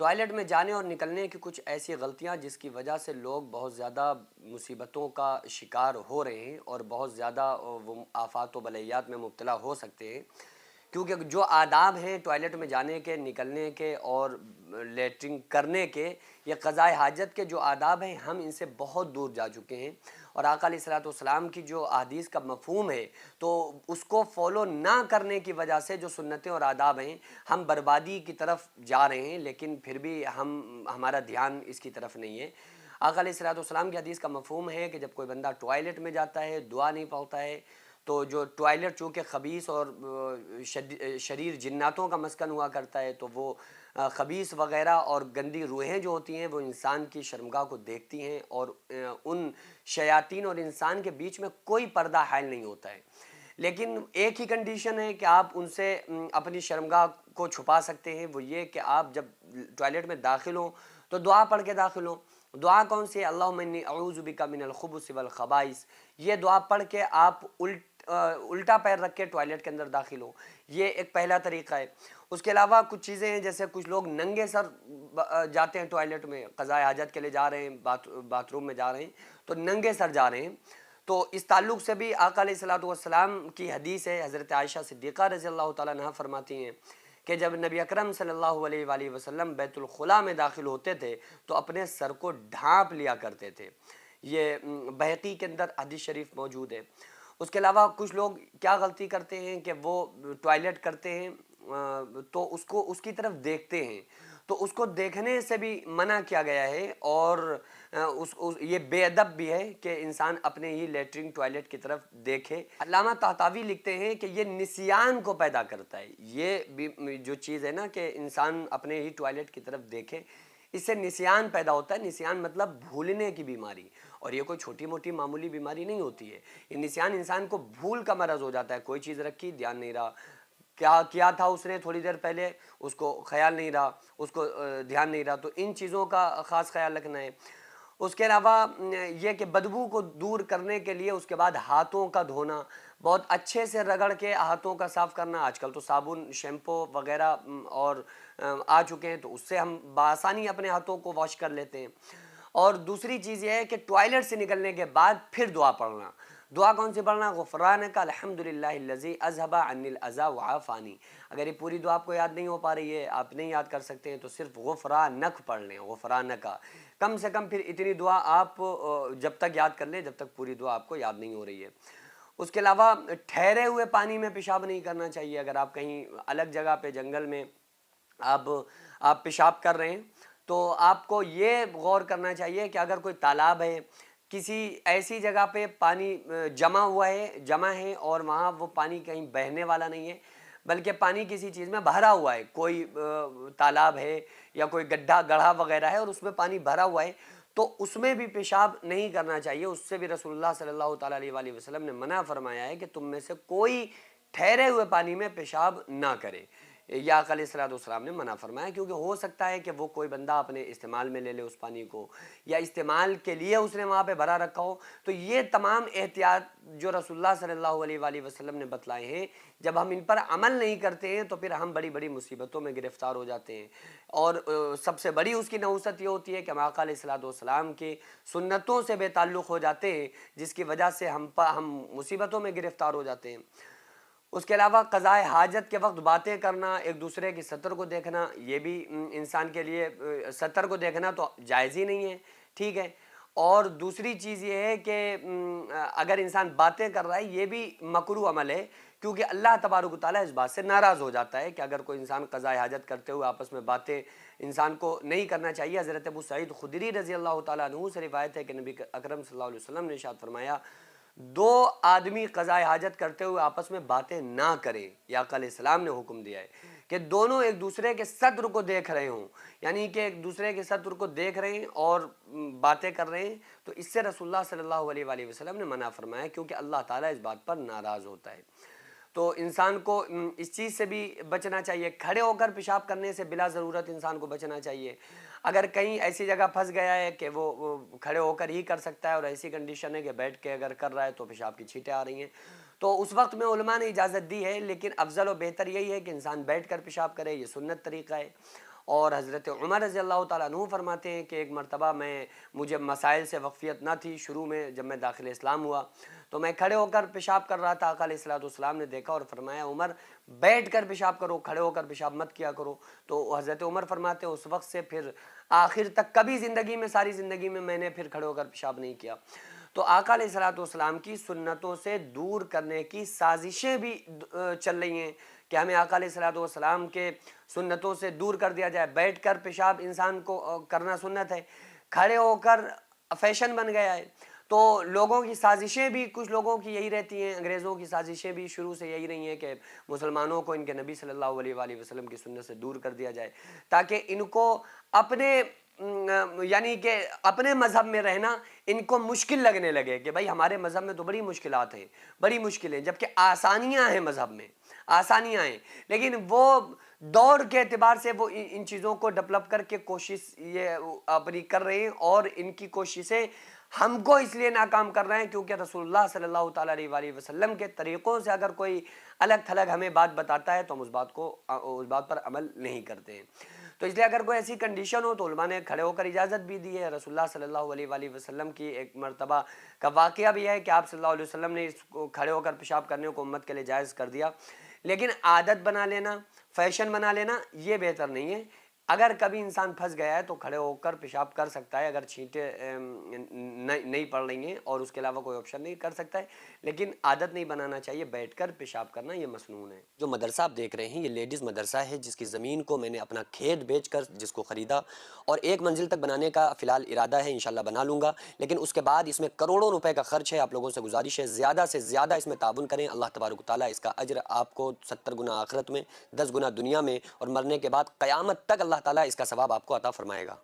Toilet میں جانے اور نکلنے کی کچھ ایسی غلطیاں جس کی وجہ سے لوگ بہت زیادہ مصیبتوں کا شکار ہو رہے ہیں اور بہت زیادہ وہ آفات و بلیات میں مبتلا ہو سکتے ہیں، کیونکہ جو آداب ہیں ٹوائلٹ میں جانے کے، نکلنے کے اور لیٹرنگ کرنے کے، یہ قضائے حاجت کے جو آداب ہیں ہم ان سے بہت دور جا چکے ہیں، اور آقا علیہ الصلوۃ والسلام کی جو احادیث کا مفہوم ہے تو اس کو فالو نہ کرنے کی وجہ سے جو سنتیں اور آداب ہیں ہم بربادی کی طرف جا رہے ہیں، لیکن پھر بھی ہمارا دھیان اس کی طرف نہیں ہے۔ آقا علیہ الصلوۃ والسلام کی حدیث کا مفہوم ہے کہ جب کوئی بندہ ٹوائلٹ میں جاتا ہے، دعا نہیں پڑھتا ہے، تو جو ٹوائلٹ چونکہ خبیث اور شریر جناتوں کا مسکن ہوا کرتا ہے، تو وہ خبیث وغیرہ اور گندی روحیں جو ہوتی ہیں وہ انسان کی شرمگاہ کو دیکھتی ہیں، اور ان شیاطین اور انسان کے بیچ میں کوئی پردہ حائل نہیں ہوتا ہے۔ لیکن ایک ہی کنڈیشن ہے کہ آپ ان سے اپنی شرمگاہ کو چھپا سکتے ہیں، وہ یہ کہ آپ جب ٹوائلٹ میں داخل ہوں تو دعا پڑھ کے داخل ہوں۔ دعا کون سی ہے؟ اللہم انی اعوذ بک من الخبث والخبائث۔ یہ دعا پڑھ کے آپ الٹا پیر رکھ کے ٹوائلٹ کے اندر داخل ہوں، یہ ایک پہلا طریقہ ہے۔ اس کے علاوہ کچھ چیزیں ہیں، جیسے کچھ لوگ ننگے سر جاتے ہیں ٹوائلٹ میں، قضائے حاجت کے لیے جا رہے ہیں، باتھ روم میں جا رہے ہیں تو ننگے سر جا رہے ہیں، تو اس تعلق سے بھی آقا علیہ الصلوۃ والسلام کی حدیث ہے، حضرت عائشہ صدیقہ رضی اللہ تعالیٰ عنہا فرماتی ہیں کہ جب نبی اکرم صلی اللہ علیہ وآلہ وسلم بیت الخلاء میں داخل ہوتے تھے تو اپنے سر کو ڈھانپ لیا کرتے تھے۔ یہ بہقی کے اندر حدیث شریف موجود ہے۔ اس کے علاوہ کچھ لوگ کیا غلطی کرتے ہیں کہ وہ ٹوائلٹ کرتے ہیں تو اس کی طرف دیکھتے ہیں، تو اس کو دیکھنے سے بھی منع کیا گیا ہے، اور یہ بے ادب بھی ہے کہ انسان اپنے ہی لیٹرنگ ٹوائلٹ کی طرف دیکھے۔ علامہ طحطاوی لکھتے ہیں کہ یہ نسیان کو پیدا کرتا ہے، یہ بھی جو چیز ہے نا کہ انسان اپنے ہی ٹوائلٹ کی طرف دیکھے، اس سے نسیان پیدا ہوتا ہے۔ نسیان مطلب بھولنے کی بیماری، اور یہ کوئی چھوٹی موٹی معمولی بیماری نہیں ہوتی ہے، یہ نسیان انسان کو بھول کا مرض ہو جاتا ہے، کوئی چیز رکھی دھیان نہیں رہا، کیا کیا تھا اس نے تھوڑی دیر پہلے اس کو خیال نہیں رہا، اس کو دھیان نہیں رہا، تو ان چیزوں کا خاص خیال رکھنا ہے۔ اس کے علاوہ یہ کہ بدبو کو دور کرنے کے لیے اس کے بعد ہاتھوں کا دھونا، بہت اچھے سے رگڑ کے ہاتھوں کا صاف کرنا۔ آج کل تو صابن، شیمپو وغیرہ اور آ چکے ہیں، تو اس سے ہم بآسانی اپنے ہاتھوں کو واش کر لیتے ہیں۔ اور دوسری چیز یہ ہے کہ ٹوائلٹ سے نکلنے کے بعد پھر دعا پڑھنا۔ دعا کون سی پڑھنا؟ غفرانک الحمدللہ الذی اذھب عنی الاذی وعافانی۔ اگر یہ پوری دعا آپ کو یاد نہیں ہو پا رہی ہے، آپ نہیں یاد کر سکتے ہیں، تو صرف غفرانک پڑھ لیں، غفرانک۔ کم سے کم پھر اتنی دعا آپ جب تک یاد کر لیں جب تک پوری دعا آپ کو یاد نہیں ہو رہی ہے۔ اس کے علاوہ ٹھہرے ہوئے پانی میں پیشاب نہیں کرنا چاہیے۔ اگر آپ کہیں الگ جگہ پہ جنگل میں آپ پیشاب کر رہے ہیں تو آپ کو یہ غور کرنا چاہیے کہ اگر کوئی تالاب ہے، کسی ایسی جگہ پہ پانی جمع ہے اور وہاں وہ پانی کہیں بہنے والا نہیں ہے، بلکہ پانی کسی چیز میں بھرا ہوا ہے، کوئی تالاب ہے یا کوئی گڈھا گڑھا وغیرہ ہے اور اس میں پانی بھرا ہوا ہے، تو اس میں بھی پیشاب نہیں کرنا چاہیے۔ اس سے بھی رسول اللہ صلی اللہ تعالیٰ علیہ وآلہ وسلم نے منع فرمایا ہے کہ تم میں سے کوئی ٹھہرے ہوئے پانی میں پیشاب نہ کرے، یا آقا علیہ الصلوۃ والسلام نے منع فرمایا، کیونکہ ہو سکتا ہے کہ وہ کوئی بندہ اپنے استعمال میں لے لے اس پانی کو، یا استعمال کے لیے اس نے وہاں پہ بھرا رکھا ہو۔ تو یہ تمام احتیاط جو رسول اللہ صلی اللہ علیہ وآلہ وسلم نے بتلائے ہیں، جب ہم ان پر عمل نہیں کرتے ہیں تو پھر ہم بڑی بڑی مصیبتوں میں گرفتار ہو جاتے ہیں، اور سب سے بڑی اس کی نحوست یہ ہوتی ہے کہ ہم آقا علیہ الصلوۃ والسلام کی سنتوں سے بے تعلق ہو جاتے ہیں، جس کی وجہ سے ہم مصیبتوں میں گرفتار ہو جاتے ہیں۔ اس کے علاوہ قضائے حاجت کے وقت باتیں کرنا، ایک دوسرے کی سطر کو دیکھنا، یہ بھی انسان کے لیے سطر کو دیکھنا تو جائز ہی نہیں ہے، ٹھیک ہے۔ اور دوسری چیز یہ ہے کہ اگر انسان باتیں کر رہا ہے یہ بھی مکروہ عمل ہے، کیونکہ اللہ تبارک و تعالیٰ اس بات سے ناراض ہو جاتا ہے کہ اگر کوئی انسان قضائے حاجت کرتے ہوئے آپس میں باتیں انسان کو نہیں کرنا چاہیے۔ حضرت ابو سعید خدری رضی اللہ تعالیٰ عنہ سے روایت ہے کہ نبی اکرم صلی اللہ علیہ وسلم نے ارشاد فرمایا، دو آدمی قضائے حاجت کرتے ہوئے آپس میں باتیں نہ کریں، یا آقا علیہ السلام نے حکم دیا ہے کہ دونوں ایک دوسرے کے صدر کو دیکھ رہے ہوں، یعنی کہ ایک دوسرے کے صدر کو دیکھ رہے ہیں اور باتیں کر رہے ہیں، تو اس سے رسول اللہ صلی اللہ علیہ وآلہ وسلم نے منع فرمایا، کیونکہ اللہ تعالیٰ اس بات پر ناراض ہوتا ہے۔ تو انسان کو اس چیز سے بھی بچنا چاہیے، کھڑے ہو کر پیشاب کرنے سے بلا ضرورت انسان کو بچنا چاہیے۔ اگر کہیں ایسی جگہ پھنس گیا ہے کہ وہ کھڑے ہو کر ہی کر سکتا ہے، اور ایسی کنڈیشن ہے کہ بیٹھ کے اگر کر رہا ہے تو پیشاب کی چھینٹیں آ رہی ہیں، تو اس وقت میں علماء نے اجازت دی ہے، لیکن افضل و بہتر یہی ہے کہ انسان بیٹھ کر پیشاب کرے، یہ سنت طریقہ ہے۔ اور حضرت عمر رضی اللہ تعالیٰ عنہ فرماتے ہیں کہ ایک مرتبہ مجھے مسائل سے واقفیت نہ تھی، شروع میں جب میں داخل اسلام ہوا تو میں کھڑے ہو کر پیشاب کر رہا تھا، آقا علیہ الصلوۃ والسلام نے دیکھا اور فرمایا عمر بیٹھ کر پیشاب کرو، کھڑے ہو کر پیشاب مت کیا کرو۔ تو حضرت عمر فرماتے ہیں اس وقت سے پھر آخر تک کبھی زندگی میں، ساری زندگی میں نے پھر کھڑے ہو کر پیشاب نہیں کیا۔ تو آقا علیہ الصلوۃ والسلام کی سنتوں سے دور کرنے کی سازشیں بھی چل رہی ہیں کہ ہمیں آقا علیہ الصلوۃ والسلام کے سنتوں سے دور کر دیا جائے۔ بیٹھ کر پیشاب انسان کو کرنا سنت ہے، کھڑے ہو کر فیشن بن گیا ہے۔ تو لوگوں کی سازشیں بھی، کچھ لوگوں کی یہی رہتی ہیں، انگریزوں کی سازشیں بھی شروع سے یہی رہی ہیں کہ مسلمانوں کو ان کے نبی صلی اللہ علیہ وآلہ وسلم کی سنت سے دور کر دیا جائے تاکہ ان کو اپنے یعنی کہ اپنے مذہب میں رہنا ان کو مشکل لگنے لگے کہ بھائی ہمارے مذہب میں تو بڑی مشکلات ہیں، بڑی مشکلیں، جبکہ آسانیاں ہیں مذہب میں، آسانیاں ہیں، لیکن وہ دور کے اعتبار سے وہ ان چیزوں کو ڈیولپ کر کے کوشش یہ اپنی کر رہے ہیں، اور ان کی کوششیں ہم کو اس لیے ناکام کر رہے ہیں کیونکہ رسول اللہ صلی اللہ تعالیٰ علیہ وآلہ وسلم کے طریقوں سے اگر کوئی الگ تھلگ ہمیں بات بتاتا ہے تو ہم اس بات پر عمل نہیں کرتے ہیں۔ تو اس لیے اگر کوئی ایسی کنڈیشن ہو تو علماء نے کھڑے ہو کر اجازت بھی دی ہے۔ رسول اللہ صلی اللہ علیہ وآلہ وسلم کی ایک مرتبہ کا واقعہ بھی ہے کہ آپ صلی اللہ علیہ وسلم نے اس کو کھڑے ہو کر پیشاب کرنے کو امت کے لیے جائز کر دیا، لیکن عادت بنا لینا، فیشن بنا لینا یہ بہتر نہیں ہے۔ اگر کبھی انسان پھنس گیا ہے تو کھڑے ہو کر پیشاب کر سکتا ہے اگر چھینٹیں نہیں پڑ رہی ہیں اور اس کے علاوہ کوئی آپشن نہیں، کر سکتا ہے، لیکن عادت نہیں بنانا چاہیے بیٹھ کر پیشاب کرنا، یہ مسنون ہے۔ جو مدرسہ آپ دیکھ رہے ہیں یہ لیڈیز مدرسہ ہے جس کی زمین کو میں نے اپنا کھیت بیچ کر جس کو خریدا اور ایک منزل تک بنانے کا فی الحال ارادہ ہے، انشاءاللہ بنا لوں گا، لیکن اس کے بعد اس میں کروڑوں روپے کا خرچ ہے۔ آپ لوگوں سے گزارش ہے زیادہ سے زیادہ اس میں تعاون کریں، اللہ تبارک و تعالیٰ اس کا اجر آپ کو 70 گنا آخرت میں، 10 گنا دنیا میں، اور مرنے کے بعد قیامت تک اللہ تعالیٰ اس کا ثواب آپ کو عطا فرمائے گا۔